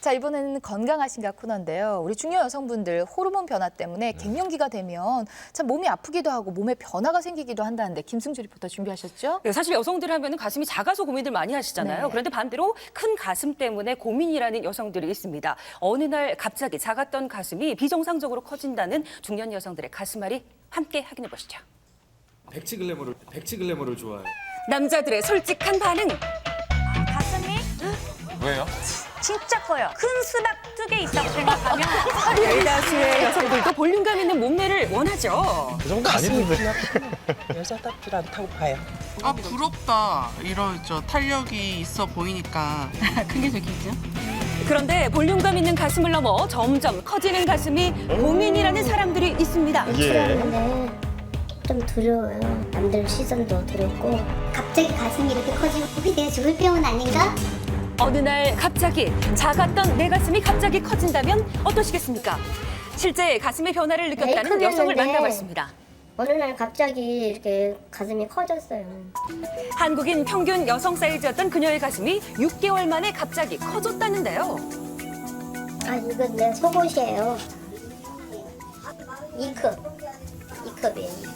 자, 이번에는 건강하신가 코너인데요. 우리 중년 여성분들 호르몬 변화 때문에 갱년기가 되면 참 몸이 아프기도 하고 몸에 변화가 생기기도 한다는데 김승주 리포터 준비하셨죠? 네, 사실 여성들 하면 가슴이 작아서 고민들 많이 하시잖아요. 네. 그런데 반대로 큰 가슴 때문에 고민이라는 여성들이 있습니다. 어느 날 갑자기 작았던 가슴이 비정상적으로 커진다는 중년 여성들의 가슴앓이 함께 확인해 보시죠. 백치 글래머를 좋아해요. 남자들의 솔직한 반응. 가슴이 왜요? 진짜 커요. 큰 수박 2개 있다고 생각하면 대다수의 여성들도 볼륨감 있는 몸매를 원하죠. 그 정도 아닌데. 여자답지 않다고 봐요. 아 부럽다. 이런 탄력이 있어 보이니까 큰 게 좋겠죠. 그런데 볼륨감 있는 가슴을 넘어 점점 커지는 가슴이 고민이라는 사람들이 있습니다. 출연하는데 좀 두려워요. 남들 시선도 두렵고 갑자기 가슴이 이렇게 커지고 혹시 내가 죽을 병은 아닌가? 어느 날 갑자기 작았던 내 가슴이 갑자기 커진다면 어떠시겠습니까? 실제 가슴의 변화를 느꼈다는 네, 여성을 크겠는데. 만나봤습니다. 어느 날 갑자기 이렇게 가슴이 커졌어요. 한국인 평균 여성 사이즈였던 그녀의 가슴이 6개월 만에 갑자기 커졌다는데요. 아 이건 내 속옷이에요. 2컵. 2컵이에요.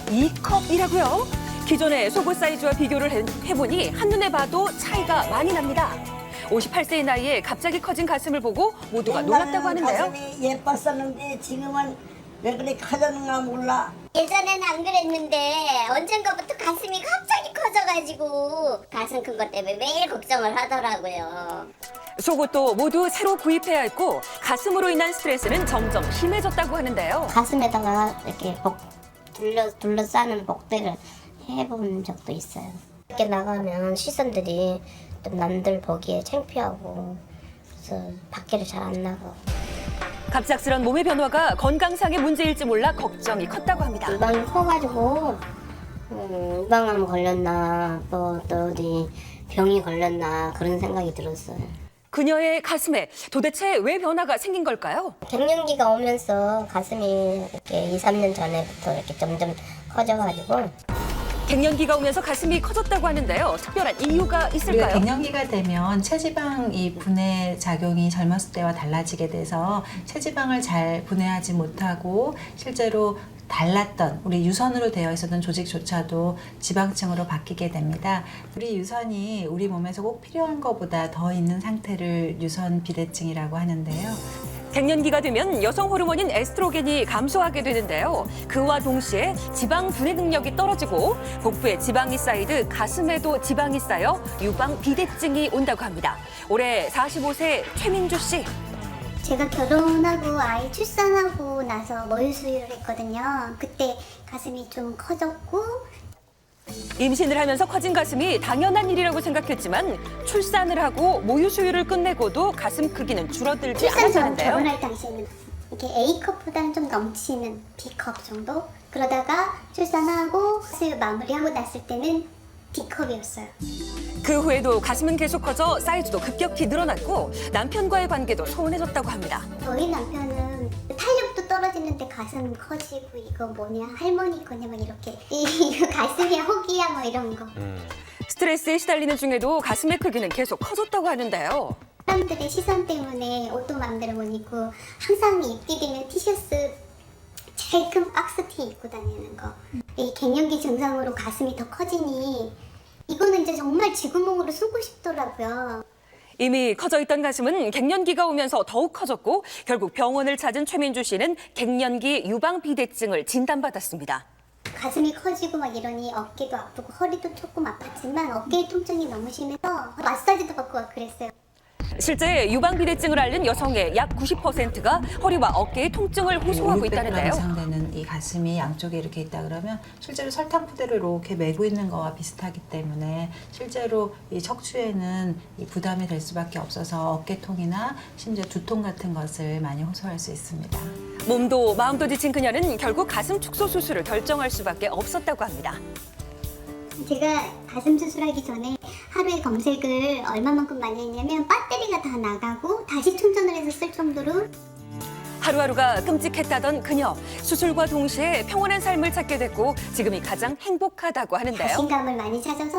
2컵이라고요? 기존의 속옷 사이즈와 비교를 해보니 한눈에 봐도 차이가 많이 납니다. 58세의 나이에 갑자기 커진 가슴을 보고 모두가 놀랐다고 하는데요. 가슴이 예뻤었는데 지금은 왜 그렇게 커졌는가 몰라. 예전에는 안 그랬는데 언젠가부터 가슴이 갑자기 커져가지고 가슴 큰 것 때문에 매일 걱정을 하더라고요. 속옷도 모두 새로 구입해야 했고 가슴으로 인한 스트레스는 점점 심해졌다고 하는데요. 가슴에다가 이렇게 둘러싸는 복대를 해본 적도 있어요. 이렇게 나가면 시선들이 좀 남들 보기에 창피하고 그래서 밖에를 잘 안 나가고. 갑작스런 몸의 변화가 건강상의 문제일지 몰라 걱정이 컸다고 합니다. 유방이 커가지고 유방암 걸렸나 또 어디 병이 걸렸나 그런 생각이 들었어요. 그녀의 가슴에 도대체 왜 변화가 생긴 걸까요? 갱년기가 오면서 가슴이 이렇게 2, 3년 전에부터 이렇게 점점 커져가지고 갱년기가 오면서 가슴이 커졌다고 하는데요. 특별한 이유가 우리가 있을까요? 갱년기가 되면 체지방 이 분해 작용이 젊었을 때와 달라지게 돼서 체지방을 잘 분해하지 못하고 실제로 달랐던 우리 유선으로 되어 있었던 조직조차도 지방층으로 바뀌게 됩니다. 우리 유선이 우리 몸에서 꼭 필요한 것보다 더 있는 상태를 유선 비대증이라고 하는데요. 갱년기가 되면 여성 호르몬인 에스트로겐이 감소하게 되는데요. 그와 동시에 지방 분해 능력이 떨어지고 복부에 지방이 쌓이듯 가슴에도 지방이 쌓여 유방 비대증이 온다고 합니다. 올해 45세 최민주 씨. 제가 결혼하고 아이 출산하고 나서 모유 수유를 했거든요. 그때 가슴이 좀 커졌고 임신을 하면서 커진 가슴이 당연한 일이라고 생각했지만 출산을 하고 모유 수유를 끝내고도 가슴 크기는 줄어들지 출산 전 않았다는데요. 결혼할 당시에는 이렇게 A컵보다는 좀 넘치는 B컵 정도? 그러다가 출산하고 수유 마무리하고 났을 때는 D컵이었어요. 그 후에도 가슴은 계속 커져 사이즈도 급격히 늘어났고 남편과의 관계도 소원해졌다고 합니다. 저희 남편은 탄력도 떨어지는데 가슴 커지고 이거 뭐냐 할머니 거냐 막 이렇게 이거 가슴이야 혹이야 뭐 이런 거. 스트레스에 시달리는 중에도 가슴의 크기는 계속 커졌다고 하는데요. 사람들의 시선 때문에 옷도 마음대로 못 입고 항상 입게 되는 티셔츠 제일 큰 박스티 입고 다니는 거. 이 갱년기 증상으로 가슴이 더 커지니 이거는 이제 정말 쥐구멍으로 숨고 싶더라고요. 이미 커져 있던 가슴은 갱년기가 오면서 더욱 커졌고 결국 병원을 찾은 최민주 씨는 갱년기 유방 비대증을 진단받았습니다. 가슴이 커지고 막 이러니 어깨도 아프고 허리도 조금 아팠지만 어깨의 통증이 너무 심해서 마사지도 받고 막 그랬어요. 실제 유방 비대증을 앓는 여성의 약 90%가 허리와 어깨의 통증을 호소하고 500g 있다는데요. 이상 되는 이 가슴이 양쪽에 이렇게 있다 그러면 실제로 설탕 푸대를 이렇게 메고 있는 거와 비슷하기 때문에 실제로 이 척추에는 이 부담이 될 수밖에 없어서 어깨통이나 심지어 두통 같은 것을 많이 호소할 수 있습니다. 몸도 마음도 지친 그녀는 결국 가슴 축소 수술을 결정할 수밖에 없었다고 합니다. 제가 가슴 수술하기 전에 하루에 검색을 얼마만큼 많이 했냐면 배터리가 다 나가고 다시 충전을 해서 쓸 정도로. 하루하루가 끔찍했다던 그녀. 수술과 동시에 평온한 삶을 찾게 됐고 지금이 가장 행복하다고 하는데요. 자신감을 많이 찾아서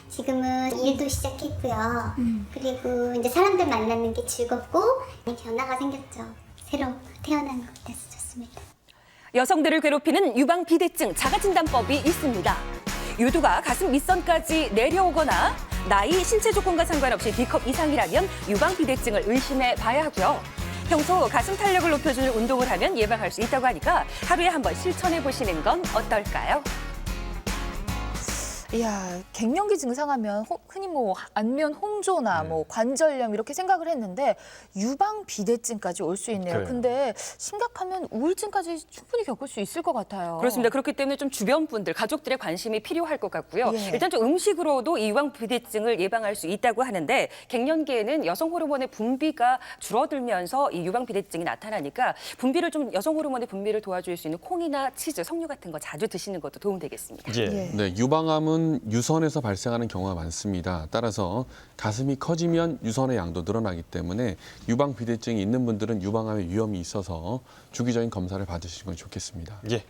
지금은 일도 시작했고요. 그리고 이제 사람들 만나는 게 즐겁고 변화가 생겼죠. 새로 태어난 것 같아서 좋습니다. 여성들을 괴롭히는 유방 비대증 자가진단법이 있습니다. 유두가 가슴 밑선까지 내려오거나 나이, 신체 조건과 상관없이 D컵 이상이라면 유방 비대증을 의심해 봐야 하고요. 평소 가슴 탄력을 높여주는 운동을 하면 예방할 수 있다고 하니까 하루에 한 번 실천해 보시는 건 어떨까요? 이야, 갱년기 증상하면 흔히 뭐 안면 홍조나 뭐 관절염 이렇게 생각을 했는데 유방 비대증까지 올 수 있네요. 그래요. 근데 심각하면 우울증까지 충분히 겪을 수 있을 것 같아요. 그렇습니다. 그렇기 때문에 좀 주변 분들, 가족들의 관심이 필요할 것 같고요. 예. 일단 좀 음식으로도 이 유방 비대증을 예방할 수 있다고 하는데 갱년기에는 여성 호르몬의 분비가 줄어들면서 이 유방 비대증이 나타나니까 분비를 좀 여성 호르몬의 분비를 도와줄 수 있는 콩이나 치즈, 석류 같은 거 자주 드시는 것도 도움되겠습니다. 예. 네, 유방암은 유선에서 발생하는 경우가 많습니다. 따라서 가슴이 커지면 유선의 양도 늘어나기 때문에 유방 비대증이 있는 분들은 유방암의 위험이 있어서 주기적인 검사를 받으시는 건 좋겠습니다. 예.